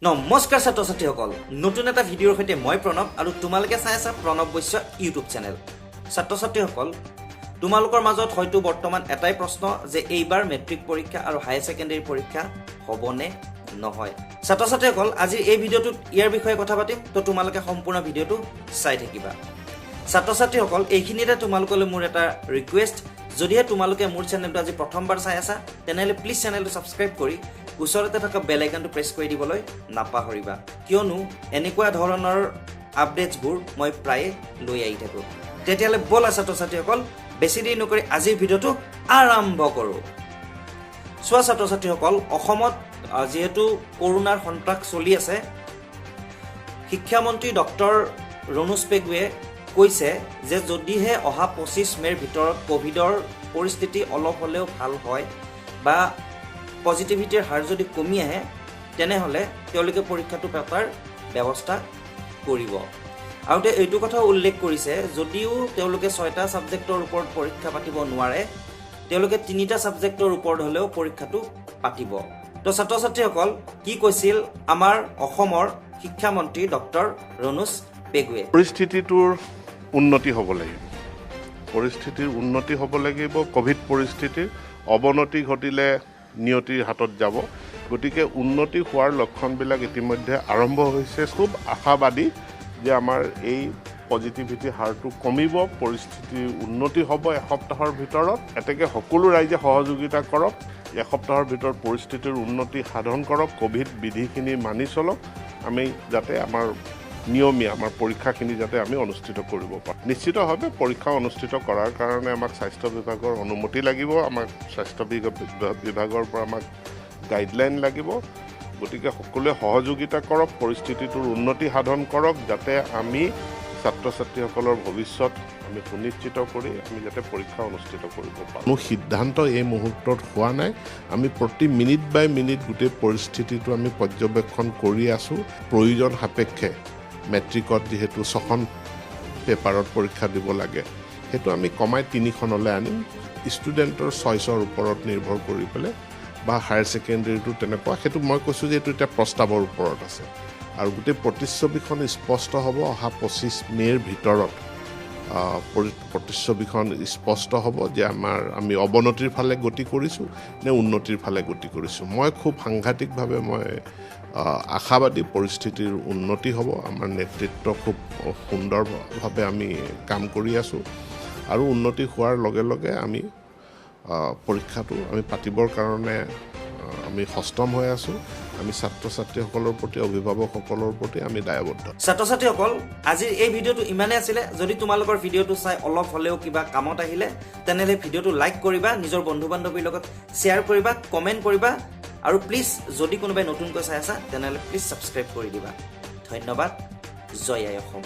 নমস্কাৰ ছাত্ৰ ছাত্ৰীসকল নতুন এটা ভিডিঅ'ৰ সৈতে মই প্ৰণৱ আৰু তোমালোকে চাই আছা প্ৰণৱ বৈশ্য ইউটিউব চেনেল ছাত্ৰ ছাত্ৰীসকল তোমালোকৰ মাজত হয়তো বৰ্তমান এটাই প্ৰশ্ন যে এইবাৰ মেট্ৰিক পৰীক্ষা আৰু হায়াৰ সেকেন্ডাৰী পৰীক্ষা হ'বনে নহয় ছাত্ৰ ছাত্ৰীসকল আজি এই ভিডিঅ'টোত ইয়াৰ বিষয়ে কথা পাতিম তো তোমালোকে সম্পূৰ্ণ ভিডিঅ'টো চাই থাকিবা ছাত্ৰ ছাত্ৰীসকল এইখিনিতে তোমালোকলৈ মোৰ এটা ৰিকুৱেষ্ট যদিহে তোমালোকে মোৰ চেনেলটো আজি প্ৰথমবাৰ চাই আছা তেনেহলে প্লিজ চেনেলটো সাবস্ক্ৰাইব কৰি ওচৰতে থকা বেল আইকনটো প্ৰেছ কৰি দিবলৈ নাপাহৰিবা কিয়নো এনেকুৱা ধৰণৰ আপডেটছবোৰ মই প্ৰায়ে লৈ আহি থাকো তেতিয়ালে বলা ছাত্ৰ ছাত্ৰীসকল বেছি দেৰি নকৰি আজিৰ ভিডিঅ'টো আৰম্ভ কৰো সোৱা ছাত্ৰ ছাত্ৰীসকল অসমত যেহেতু কৰোনাৰ সন্ত্ৰাস চলি আছে শিক্ষামন্ত্ৰী ডক্টৰ ৰণোজ পেগুৱে কৈছে যে যদিহে অহা 25 মেৰ ভিতৰত কোভিডৰ পৰিস্থিতি অলপ হলেও ভাল হয় বা পজিটিভিটিৰ হাৰ যদি কমি আহে তেনেহলে তেওঁলোকে পৰীক্ষাটো পাতাৰ ব্যৱস্থা কৰিব আৰু এইটো কথা উল্লেখ কৰিছে যদিও তেওঁলোকে 6টা সাবজেক্টৰ ওপৰত পৰীক্ষা পাতিব নোৱাৰে তেওঁলোকে 3টা সাবজেক্টৰ ওপৰত হলেও পৰীক্ষাটো পাতিব তো ছাত্ৰ ছাত্ৰীসকল কি কৈছিল আমাৰ অসমৰ শিক্ষামন্ত্ৰী ডক্টৰ ৰণোজ পেগুৱে পৰিস্থিতিটোৰ উন্নতি হ'ব লাগিব পৰিস্থিতিৰ উন্নতি হ'ব লাগিব কোভিড পৰিস্থিতিৰ অৱনতি ঘটিলে নিয়তিৰ হাতত যাব গতিকে উন্নতি হোৱাৰ লক্ষণবিলাক ইতিমধ্যে আৰম্ভ হৈছে খুব আশাবাদী যে আমাৰ এই পজিটিভিটি হাৰটো কমিব পৰিস্থিতিৰ উন্নতি হ'ব এসপ্তাহৰ ভিতৰত এতেকে সকলো ৰাইজে সহযোগিতা কৰক এসপ্তাহৰ ভিতৰত পৰিস্থিতিৰ উন্নতি সাধন কৰক কোভিড বিধিখিনি মানি চলক আমি যাতে আমাৰ নিয়মীয়া আমাৰ পৰীক্ষাখিনি যাতে আমি অনুষ্ঠিত কৰিব পাৰোঁ নিশ্চিতভাৱে পৰীক্ষা অনুষ্ঠিত কৰাৰ কাৰণে আমাক স্বাস্থ্য বিভাগৰ অনুমতি লাগিব আমাক স্বাস্থ্য বিভাগৰ পৰা আমাক গাইডলাইন লাগিব গতিকে সকলোৱে সহযোগিতা কৰক পৰিস্থিতিটোৰ উন্নতি সাধন কৰক যাতে আমি ছাত্ৰ ছাত্ৰীসকলৰ ভৱিষ্যত আমি সুনিশ্চিত কৰি আমি যাতে পৰীক্ষা অনুষ্ঠিত কৰিব পাৰোঁ কোনো সিদ্ধান্ত এই মুহূৰ্তত হোৱা নাই আমি প্ৰতি মিনিট বাই মিনিট গোটেই পৰিস্থিতিটো আমি পৰ্যবেক্ষণ কৰি আছোঁ প্ৰয়োজন সাপেক্ষে মেট্ৰিকত যেহেতু 6খন পেপাৰত পৰীক্ষা দিব লাগে সেইটো আমি কমাই 3খনলৈ আনিম ষ্টুডেণ্টৰ চইচৰ ওপৰত নিৰ্ভৰ কৰি পেলাই বা হায়াৰ সেকেন্ডাৰীটো তেনেকুৱা সেইটো মই কৈছোঁ যে এইটো এতিয়া প্ৰস্তাৱৰ ওপৰত আছে আৰু গোটেই প্ৰতিচ্ছবিখন স্পষ্ট হ'ব অহা 25 মেৰ ভিতৰত প্ৰতিচ্ছবিখন স্পষ্ট হ'ব যে আমি অৱনতিৰ ফালে গতি কৰিছোঁ নে উন্নতিৰ ফালে গতি কৰিছোঁ মই খুব সাংঘাতিকভাৱে মই আশাবাদী পৰিস্থিতিৰ উন্নতি হ'ব আমাৰ নেতৃত্ব খুব সুন্দৰভাৱে আমি কাম কৰি আছোঁ আৰু উন্নতি হোৱাৰ লগে লগে আমি পৰীক্ষাটো আমি পাতিবৰ কাৰণে আমি সষ্টম হৈ আছোঁ আমি ছাত্ৰ ছাত্ৰীসকলৰ প্ৰতি অভিভাৱকসকলৰ প্ৰতি আমি দায়বদ্ধ ছাত্ৰ ছাত্ৰীসকল আজিৰ এই ভিডিঅ'টো ইমানে আছিল যদি তোমালোকৰ ভিডিঅ'টো চাই অলপ হলেও কিবা কামত আহিলে তেনেহলে ভিডিঅ'টো লাইক কৰিবা নিজৰ বন্ধু বান্ধৱীৰ লগত শ্বেয়াৰ কৰিবা কমেন্ট কৰিবা আৰু প্লিজ যদি কোনোবাই নতুনকৈ চাই আছা তেনেহলে প্লিজ সাবস্ক্ৰাইব কৰি দিবা ধন্যবাদ জয় আই অসম